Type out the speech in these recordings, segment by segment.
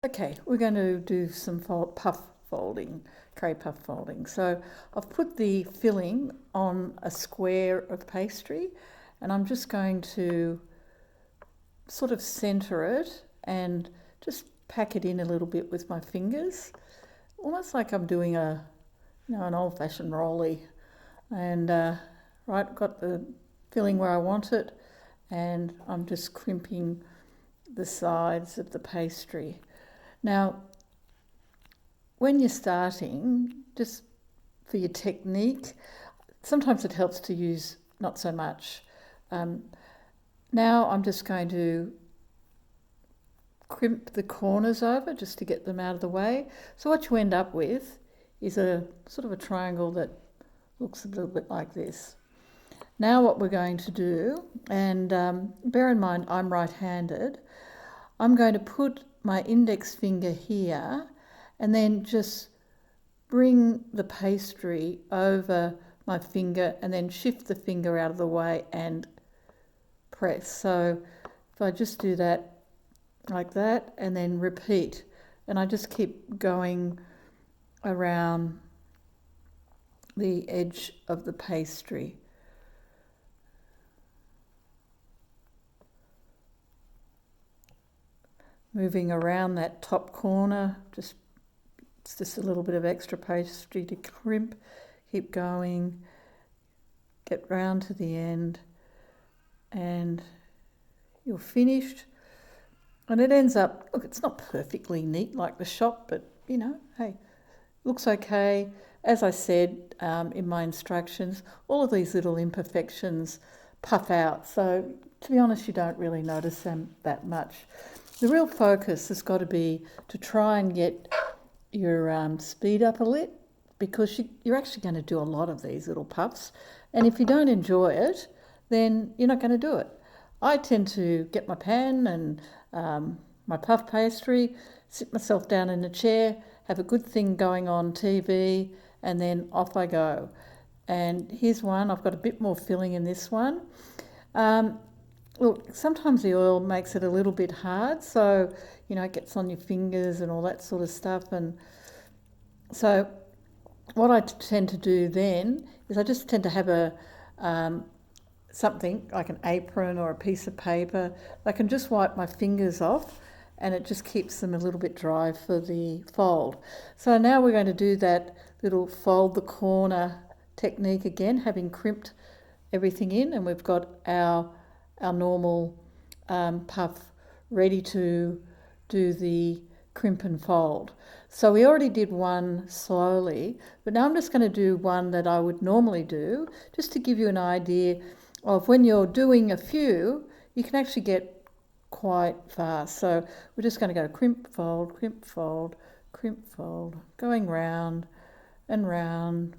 Okay, we're going to do some puff folding, curry puff folding. So I've put the filling on a square of pastry and I'm just going to sort of centre it and just pack it in a little bit with my fingers, almost like I'm doing an old-fashioned rollie. And right, got the filling where I want it, and I'm just crimping the sides of the pastry. Now, when you're starting, just for your technique, sometimes it helps to use not so much. Now I'm just going to crimp the corners over just to get them out of the way. So what you end up with is a sort of a triangle that looks a little bit like this. Now what we're going to do, and bear in mind I'm right-handed, I'm going to put my index finger here and then just bring the pastry over my finger and then shift the finger out of the way and press. So if I just do that like that and then repeat, and I just keep going around the edge of the pastry. Moving around that top corner, it's just a little bit of extra pastry to crimp. Keep going, get round to the end, and you're finished. And it ends up, look, it's not perfectly neat like the shop, but hey, looks okay. As I said in my instructions, all of these little imperfections puff out. So to be honest, you don't really notice them that much. The real focus has got to be to try and get your speed up a lit, because you're actually going to do a lot of these little puffs. And if you don't enjoy it, then you're not going to do it. I tend to get my pan and my puff pastry, sit myself down in a chair, have a good thing going on TV, and then off I go. And here's one. I've got a bit more filling in this one. Look, sometimes the oil makes it a little bit hard, so it gets on your fingers and all that sort of stuff. And so what I tend to do then is I just tend to have a something like an apron or a piece of paper. I can just wipe my fingers off, and it just keeps them a little bit dry for the fold. So now we're going to do that little fold the corner technique again, having crimped everything in, and we've got our normal puff ready to do the crimp and fold. So we already did one slowly, but now I'm just going to do one that I would normally do, just to give you an idea of when you're doing a few, you can actually get quite fast. So we're just going to go crimp, fold, going round and round.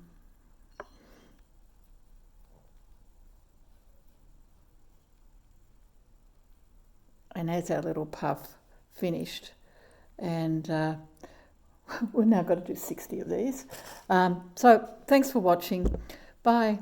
And there's our little puff finished. And we've now got to do 60 of these. So thanks for watching. Bye.